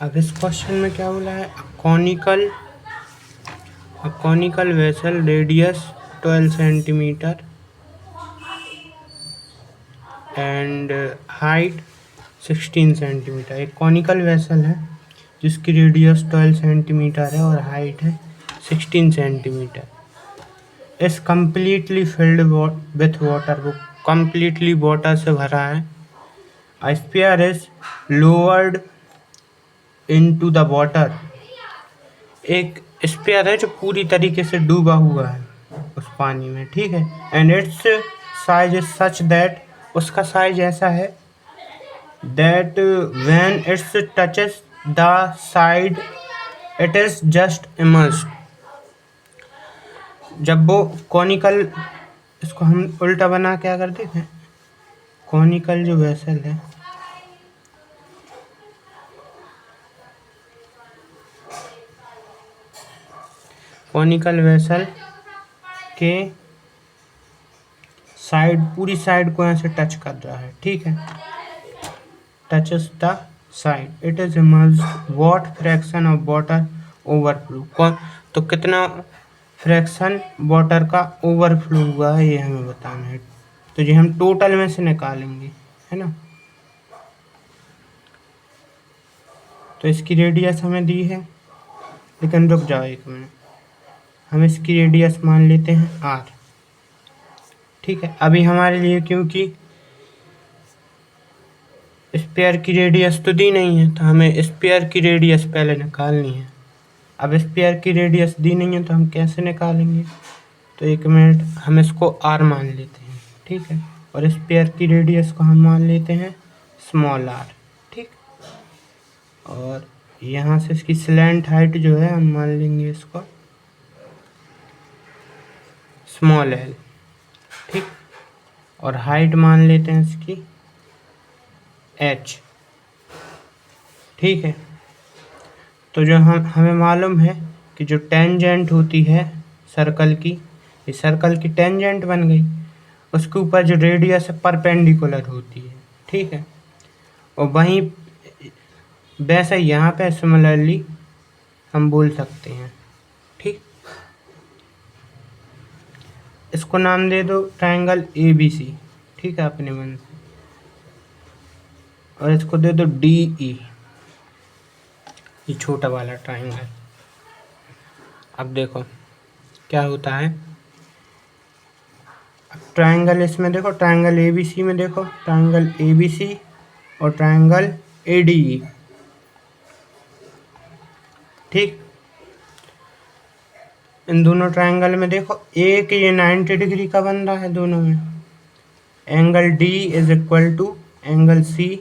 अब इस क्वेश्चन में क्या बोला है, conical vessel radius 12 centimetre and height 16 centimetre. एक कॉनिकल वेसल है जिसकी रेडियस 12 सेंटीमीटर है और हाइट है 16 सेंटीमीटर। इस कम्प्लीटली फिल्ड विथ वाटर, वो कम्प्लीटली वाटर से भरा है। A spear is lowered into the water। एक स्पेयर है जो पूरी तरीके से डूबा हुआ है उस पानी में, ठीक है। And it's size is such that, उसका साइज ऐसा है that when it's touches the side it is just immersed. जब वो कॉनिकल, इसको हम उल्टा बना क्या कर देते हैं, कॉनिकल जो वेसल है, कॉनिकल वेसल के साइड, पूरी साइड को ऐसे टच कर रहा है, ठीक है। Touches the side it is immersed. What fraction of water overflow, तो कितना फ्रैक्शन वाटर का ओवरफ्लो हुआ है ये हमें बताना है। तो ये हम टोटल में से निकालेंगे, है ना। तो इसकी रेडियस हमें दी है, लेकिन रुक जाओ एक मिनट, हम इसकी रेडियस मान लेते हैं r, ठीक है। अभी हमारे लिए क्योंकि स्पेयर की रेडियस तो दी नहीं है, तो हमें स्पेयर की रेडियस पहले निकालनी है। अब स्पेयर की रेडियस दी नहीं है तो हम कैसे निकालेंगे, तो एक मिनट, हम इसको r मान लेते हैं, ठीक है। और स्पेयर की रेडियस को हम मान लेते हैं स्मॉल r, ठीक। और यहाँ से इसकी स्लैंट हाइट जो है हम मान लेंगे इसको स्मॉल l, ठीक। और हाइट मान लेते हैं इसकी h, ठीक है। तो जो हमें मालूम है कि जो टेंजेंट होती है सर्कल की, ये सर्कल की टेंजेंट बन गई, उसके ऊपर जो रेडियस है परपेंडिकुलर होती है, ठीक है। और वहीं वैसे यहाँ पे सिमिलरली हम बोल सकते हैं, ठीक। इसको नाम दे दो ट्रायंगल ABC, ठीक है, अपने मन से। और इसको दे दो DE, ये छोटा वाला ट्रायंगल। अब देखो क्या होता है, अब ट्रायंगल इसमें देखो, ट्रायंगल ABC में देखो, ट्रायंगल ABC और ट्रायंगल ADE, ठीक। इन दोनों ट्रायंगल में देखो, एक ये 90 डिग्री का बन रहा है दोनों में। Angle D is equal to angle C,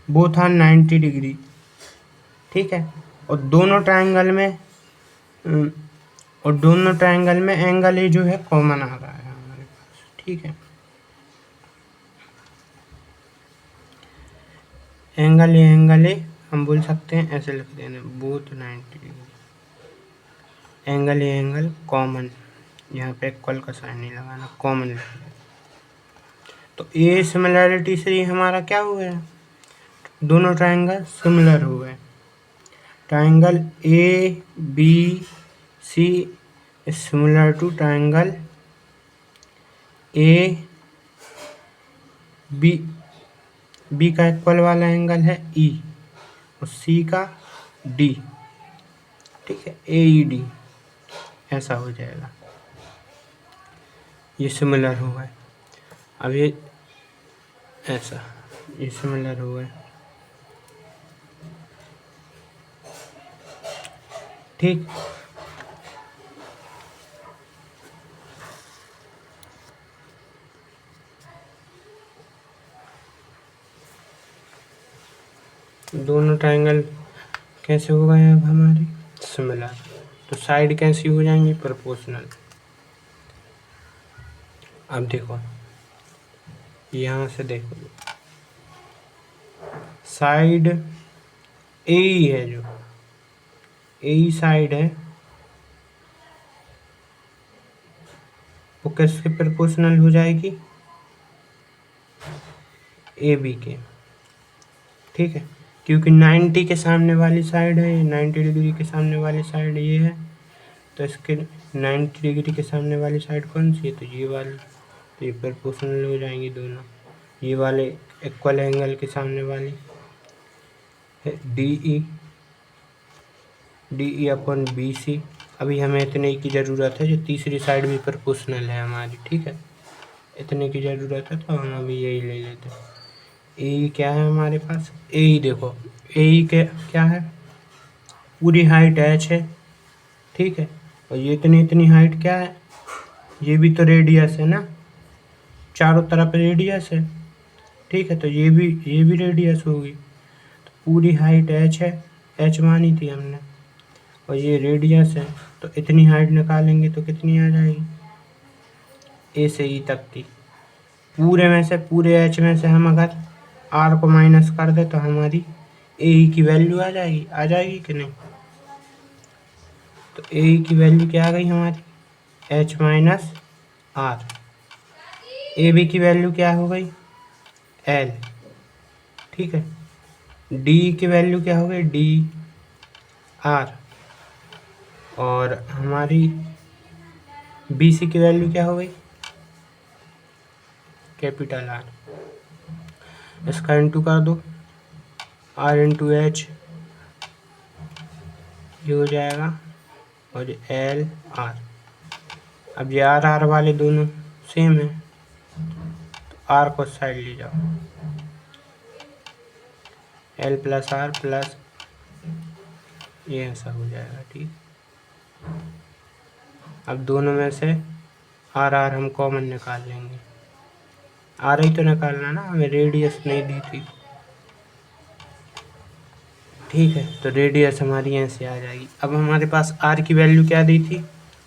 both are 90 degree, ठीक है। और दोनों ट्रायंगल में एंगल ए जो है कॉमन आ रहा है हमारे पास, ठीक है। एंगल ए हम बोल सकते हैं, ऐसे लिख देना, बोथ 90 डिग्री। एंगल कॉमन, यहाँ पे इक्वल का साइन नहीं लगाना, कॉमन लिख देना। तो ए सिमिलैरिटी से हमारा क्या हुआ है, दोनों ट्रायंगल सिमिलर हो गए। Triangle ABC is similar to triangle B का इक्वल वाला एंगल है E और C का D, ठीक है, AED, ऐसा हो जाएगा, ये सिमिलर हो गए। अब ये ऐसा, ये सिमिलर हो गए, ठीक। दोनों ट्रायंगल कैसे हो गए अब हमारे सिमिलर, तो साइड कैसी हो जाएंगी, प्रोपोर्शनल। अब देखो यहाँ से देखो, साइड AE है, जो AE साइड है वो किसके प्रोपोर्शनल हो जाएगी, AB के, ठीक है। क्योंकि 90 के सामने वाली साइड है, 90 डिग्री के सामने वाली साइड ये है, तो इसके 90 डिग्री के सामने वाली साइड कौन सी है, तो ये वाली। तो ये प्रोपोर्शनल हो जाएंगी दोनों। ये वाले इक्वल एंगल के सामने वाली है D E upon B C. अभी हमें इतने की ज़रूरत है, जो तीसरी साइड भी प्रोपोर्शनल है हमारी, ठीक है। इतने की ज़रूरत है तो हम अभी यही ले लेते हैं। ए क्या है हमारे पास, ए देखो, ए के क्या है, पूरी हाइट एच है, ठीक है। और ये इतनी हाइट क्या है, ये भी तो रेडियस है ना, चारों तरफ रेडियस है, ठीक है। तो ये भी रेडियस होगी। तो पूरी हाइट एच है, एच मानी थी हमने, और ये रेडियस है, तो इतनी हाइट निकालेंगे तो कितनी आ जाएगी, ए से ई तक की। पूरे एच में से हम अगर आर को माइनस कर दे तो हमारी ए ई की वैल्यू आ जाएगी कि नहीं। तो ए ई की वैल्यू क्या आ गई हमारी, H minus R. A B की वैल्यू क्या हो गई, एल, ठीक है। डी की वैल्यू क्या हो गई, डी आर। और हमारी बी सी की वैल्यू क्या हो गई, कैपिटल आर। इसका इंटू कर दो, आर इंटू एच ये हो जाएगा, और एल आर। अब ये आर आर वाले दोनों सेम है, तो आर को साइड ले जाओ, एल प्लस आर प्लस ये ऐसा हो जाएगा, ठीक। अब दोनों में से आर आर हम कॉमन निकाल लेंगे, आर ही तो निकालना ना, हमें रेडियस नहीं दी थी, ठीक है। तो रेडियस हमारी ऐसे आ जाएगी। अब हमारे पास आर की वैल्यू क्या दी थी,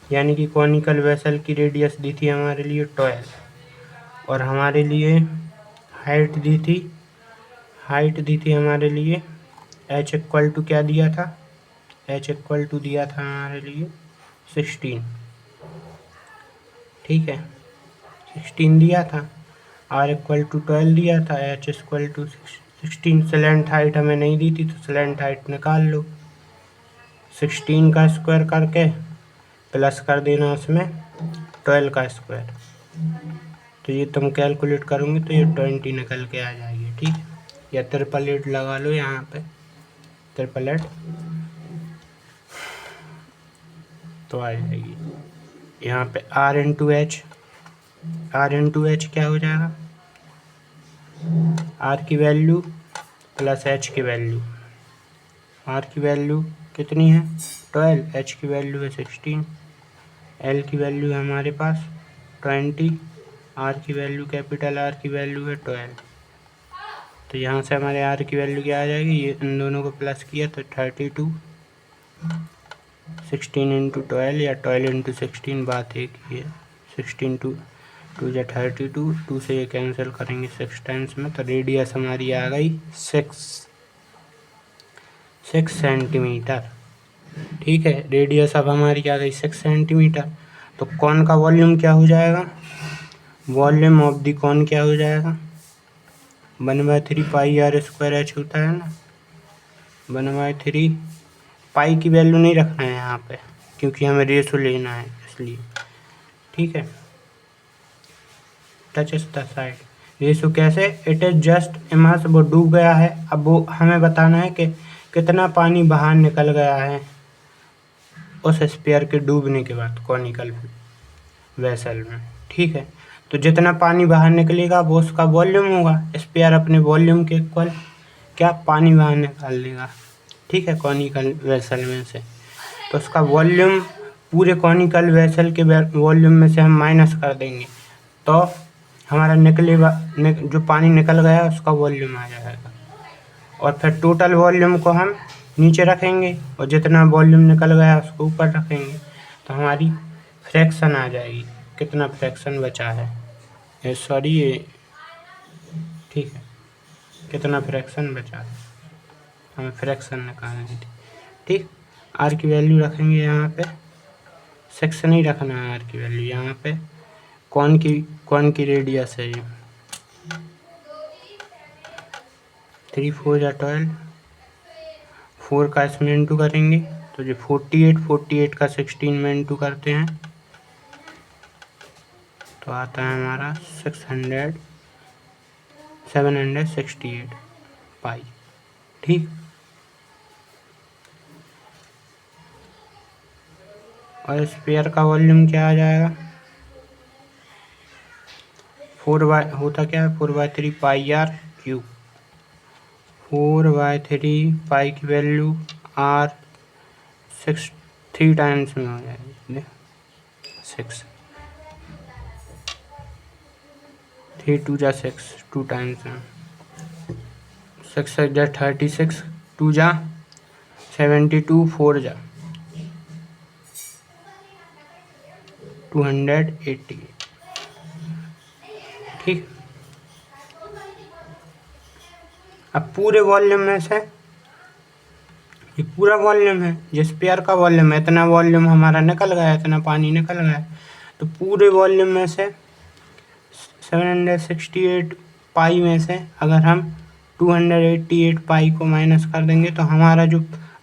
यानी कि कॉनिकल वेसल की रेडियस दी थी हमारे लिए 12, और हमारे लिए हाइट दी थी हमारे लिए एच इक्वल टू क्या दिया था, एच इक्वल टू दिया था हमारे लिए 16, ठीक है, 16 दिया था। आर इक्वल टू 12 दिया था, H equal to 16। Slant height हमें नहीं दी थी, तो स्लैंट हाइट निकाल लो, 16 का स्क्वायर करके प्लस कर देना उसमें 12 का स्क्वायर। तो ये तुम कैलकुलेट करोगे तो ये 20 निकल के आ जाएगी, ठीक है। या ट्रिपलेट लगा लो यहाँ पे, ट्रिपलेट तो आ जाएगी। यहाँ पे आर इंटू एच क्या हो जाएगा, आर की वैल्यू प्लस एच की वैल्यू। आर की वैल्यू कितनी है 12, एच की वैल्यू है 16, एल की वैल्यू है हमारे पास 20, आर की वैल्यू कैपिटल आर की वैल्यू है 12। तो यहाँ से हमारे आर की वैल्यू क्या आ जाएगी, ये इन दोनों को प्लस किया तो 32, 16 इंटू 12 या 12 इंटू 16 बात एक ही है। 16 टू या 32, 2 से ये कैंसिल करेंगे 6 टाइम्स में, तो रेडियस हमारी आ गई 6 सेंटीमीटर, ठीक है। रेडियस अब हमारी आ गई 6 सेंटीमीटर। तो कॉन का वॉल्यूम क्या हो जाएगा, वॉल्यूम ऑफ द कॉन क्या हो जाएगा, 1/3 पाई आर स्क्वायर एच होता है ना, 1/3। पाई की वैल्यू नहीं रखना है यहाँ पे, क्योंकि हमें रेशो लेना है इसलिए, ठीक है। Touch is the side, ratio कैसे, इट इज जस्ट इमर्स, वो डूब गया है। अब वो हमें बताना है कि कितना पानी बाहर निकल गया है उस स्फीयर के डूबने के बाद कॉनिकल वेसल में, ठीक है। तो जितना पानी बाहर निकलेगा वो उसका वॉल्यूम होगा, स्फीयर अपने वॉल्यूम के इक्वल क्या पानी बाहर निकाल लेगा, ठीक है, कॉनिकल वेसल में से। तो उसका वॉल्यूम पूरे कॉनिकल वेसल के वॉल्यूम में से हम माइनस कर देंगे, तो हमारा जो पानी निकल गया उसका वॉल्यूम आ जाएगा। और फिर टोटल वॉल्यूम को हम नीचे रखेंगे और जितना वॉल्यूम निकल गया उसको ऊपर रखेंगे, तो हमारी फ्रैक्शन आ जाएगी, कितना फ्रैक्शन बचा है, ये ठीक है, कितना फ्रैक्शन बचा है, हमें फ्रैक्शन निकालनी थी, ठीक। आर की वैल्यू रखेंगे यहाँ पे, 6 नहीं रखना है आर की वैल्यू, यहाँ पे कौन की रेडियस है ये, 3 4 या 12, 4 का इसमें इंटू करेंगे तो जो 48 का 16 में इंटू करते हैं तो आता है हमारा 768 पाई। ठीक, और स्फीयर का वॉल्यूम क्या आ जाएगा, 4 होता क्या है 4/3 पाई आर क्यूब। 4/3 पाई की वैल्यू आर 3 टाइम्स में हो जाएगी, 6, 3 2 जा 6, 2 टाइम्स में 6 6 जा 36, 2 जा 72, 4 जा 280। ठीक, अब पूरे वॉल्यूम में से, ये पूरा वॉल्यूम है, जिस पेयर का वॉल्यूम है इतना वॉल्यूम हमारा निकल गया, इतना पानी निकल गया, तो पूरे वॉल्यूम में से 768 पाई में से अगर हम 288 पाई को माइनस कर देंगे तो हमारा जो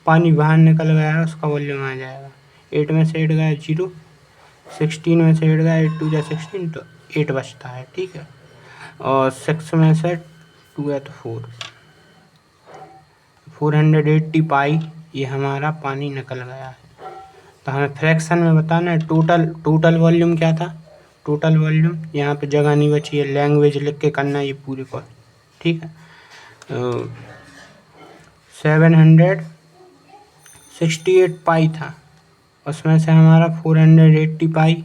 पानी बाहर निकल गया है उसका वॉल्यूम आ जाएगा। 8 में से 8 गया 0, 16 में से 8 गया 8 2 जा 16, तो 8 बचता है। ठीक है, और 6 में से 2 है तो 480 पाई ये हमारा पानी निकल गया है। तो हमें फ्रैक्शन में बताना है टोटल वॉल्यूम क्या था। टोटल वॉल्यूम यहाँ पे जगह नहीं बची है, लैंग्वेज लिख के करना है ये पूरे को। ठीक है, 768 पाई था, उसमें से हमारा 480 पाई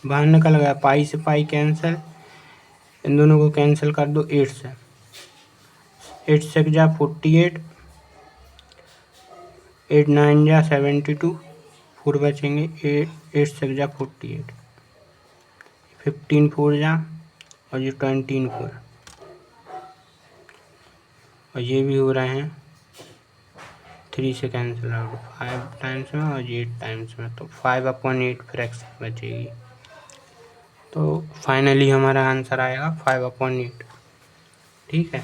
बाहर निकल गया, पाई से पाई कैंसिल, इन दोनों को कैंसिल कर दो 8 से, 8 से जा 48, 8 9 जा 72, 4 बचेंगे, 8 से जा 48, 15 4 जा और ये 24 4, और ये भी हो रहे हैं 3 से कैंसिल आउट, 5 टाइम्स में और 8 टाइम्स में, तो 5/8 फ्रैक्शन बचेगी। तो फाइनली हमारा आंसर आएगा 5/8। ठीक है।